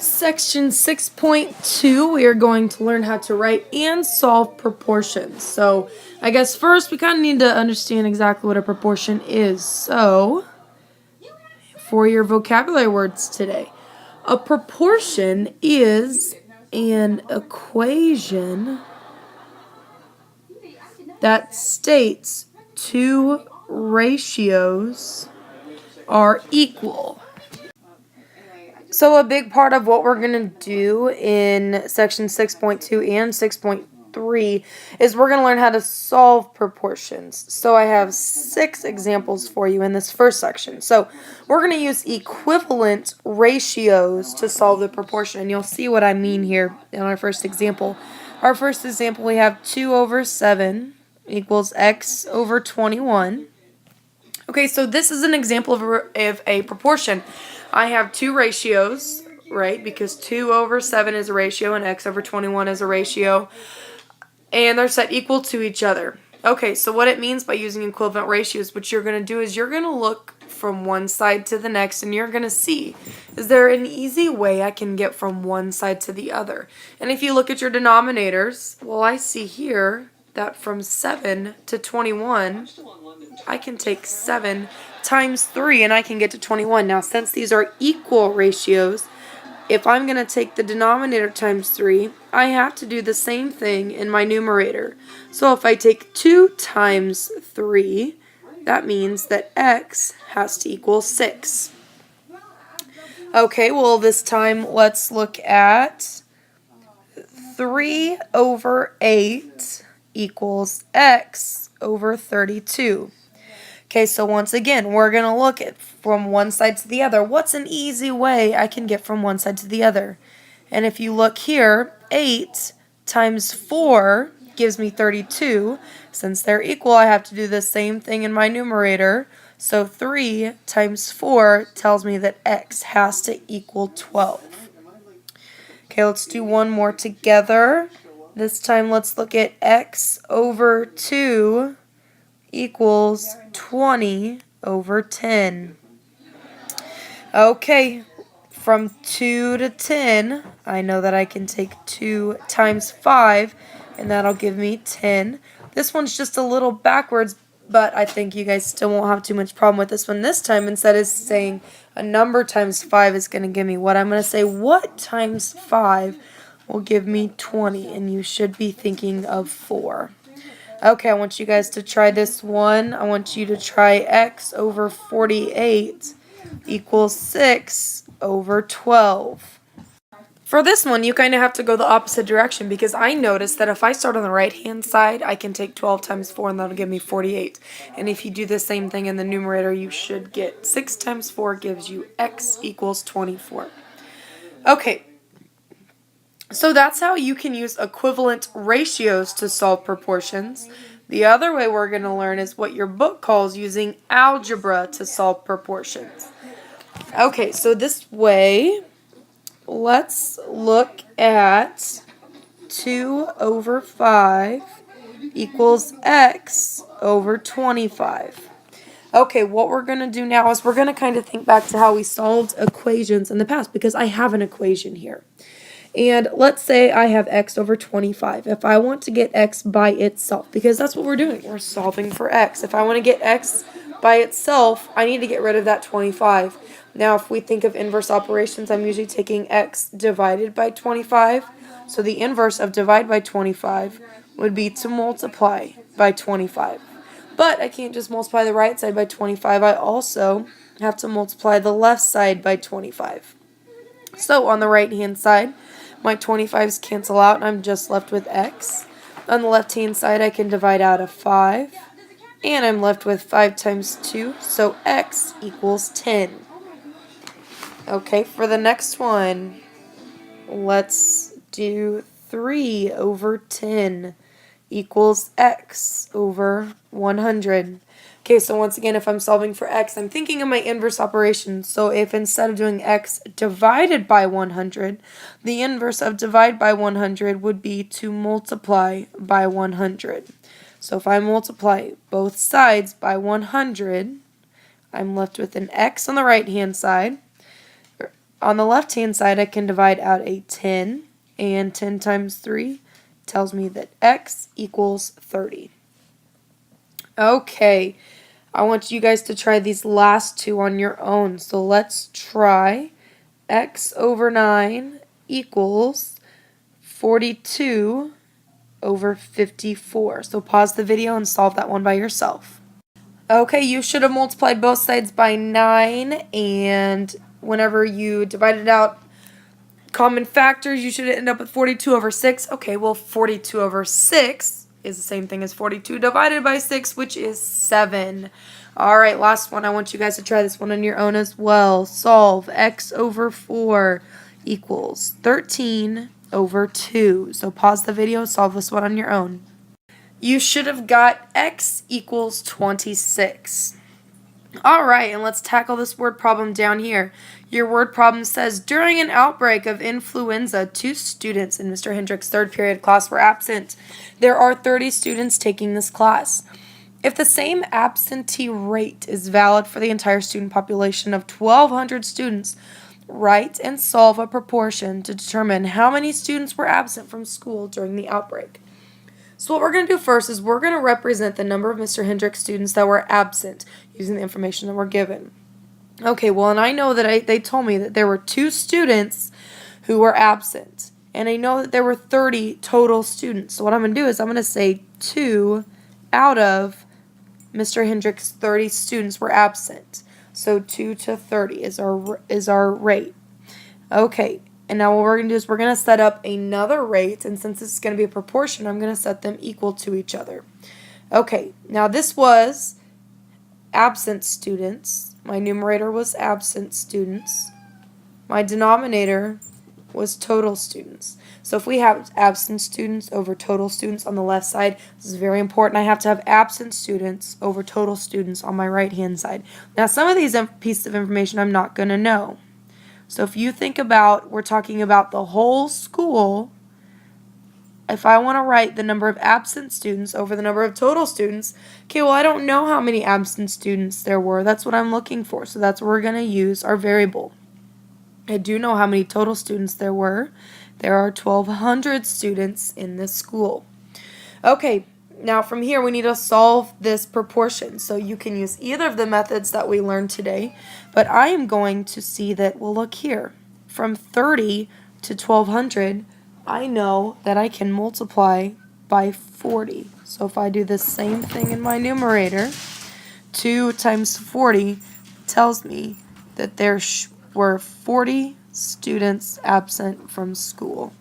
Section 6.2, we are going to learn how to write and solve proportions. So I guess first we kind of need to understand exactly what a proportion is. So for your vocabulary words today, a proportion is an equation that states two ratios are equal. So a big part of what we're going to do in section 6.2 and 6.3 is we're going to learn how to solve proportions. So I have 6 examples for you in this first section. So we're going to use equivalent ratios to solve the proportion, and you'll see what I mean here in our first example. Our first example, we have 2 over 7 equals x over 21. Okay, so this is an example of a proportion. I have two ratios, right, because 2 over 7 is a ratio and x over 21 is a ratio, and they're set equal to each other. Okay, so what it means by using equivalent ratios, what you're going to do is you're going to look from one side to the next, and you're going to see, is there an easy way I can get from one side to the other? And if you look at your denominators, well, I see here that from 7 to 21, I can take 7 times 3 and I can get to 21. Now, since these are equal ratios, if I'm going to take the denominator times 3, I have to do the same thing in my numerator. So if I take 2 times 3, that means that x has to equal 6. Okay, well, this time let's look at 3 over 8 equals x over 32. Okay, so once again, we're going to look at from one side to the other. What's an easy way I can get from one side to the other? And if you look here, 8 times 4 gives me 32. Since they're equal, I have to do the same thing in my numerator. So 3 times 4 tells me that x has to equal 12. Okay, let's do one more together. This time let's look at x over 2 equals 20 over 10. Okay, from 2 to 10, I know that I can take 2 times 5, and that'll give me 10. This one's just a little backwards, but I think you guys still won't have too much problem with this one this time. Instead of saying a number times 5 is going to give me what? I'm going to say what times 5 will give me 20, and you should be thinking of 4. Okay, I want you guys to try this one. I want you to try x over 48 equals 6 over 12. For this one, you kind of have to go the opposite direction because I noticed that if I start on the right-hand side, I can take 12 times 4 and that'll give me 48. And if you do the same thing in the numerator, you should get 6 times 4 gives you x equals 24. Okay. So that's how you can use equivalent ratios to solve proportions. The other way we're going to learn is what your book calls using algebra to solve proportions. Okay, so this way, let's look at 2 over 5 equals x over 25. Okay, what we're going to do now is we're going to kind of think back to how we solved equations in the past because I have an equation here. And let's say I have x over 25. If I want to get x by itself, because that's what we're doing, we're solving for x. If I want to get x by itself, I need to get rid of that 25. Now, if we think of inverse operations, I'm usually taking x divided by 25. So the inverse of divide by 25 would be to multiply by 25. But I can't just multiply the right side by 25. I also have to multiply the left side by 25. So on the right-hand side, my 25s cancel out, and I'm just left with x. On the left-hand side, I can divide out a 5, and I'm left with 5 times 2, so x equals 10. Okay, for the next one, let's do 3 over 10 equals x over 100. Okay, so once again, if I'm solving for x, I'm thinking of my inverse operation. So if instead of doing x divided by 100, the inverse of divide by 100 would be to multiply by 100. So if I multiply both sides by 100, I'm left with an x on the right-hand side, On the left-hand side, I can divide out a 10, and 10 times 3 tells me that x equals 30. Okay, I want you guys to try these last two on your own. So let's try x over 9 equals 42 over 54. So pause the video and solve that one by yourself. Okay, you should have multiplied both sides by 9, and whenever you divided out common factors, you should end up with 42 over 6. Okay, well, 42 over 6 is the same thing as 42 divided by 6, which is 7. All right, last one. I want you guys to try this one on your own as well. Solve x over 4 equals 13 over 2. So pause the video, solve this one on your own. You should have got x equals 26. All right, and let's tackle this word problem down here. Your word problem says, during an outbreak of influenza, 2 students in Mr. Hendrick's third period class were absent. There are 30 students taking this class. If the same absentee rate is valid for the entire student population of 1,200 students, write and solve a proportion to determine how many students were absent from school during the outbreak. So what we're going to do first is we're going to represent the number of Mr. Hendrick's students that were absent using the information that we're given. Okay, well, and I know that they told me that there were 2 students who were absent. And I know that there were 30 total students. So what I'm going to do is I'm going to say 2 out of Mr. Hendrick's 30 students were absent. So 2 to 30 is our rate. Okay. And now what we're going to do is we're going to set up another rate, and since this is going to be a proportion, I'm going to set them equal to each other. Okay, now this was absent students. My numerator was absent students. My denominator was total students. So if we have absent students over total students on the left side, this is very important. I have to have absent students over total students on my right-hand side. Now some of these pieces of information I'm not going to know. So if you think about, we're talking about the whole school, if I want to write the number of absent students over the number of total students, okay, well, I don't know how many absent students there were. That's what I'm looking for. So that's where we're going to use our variable. I do know how many total students there were. There are 1,200 students in this school. Okay, now from here we need to solve this proportion. So you can use either of the methods that we learned today, but I am going to see that, well, look here, from 30 to 1,200, I know that I can multiply by 40. So if I do the same thing in my numerator, 2 times 40 tells me that there were 40 students absent from school.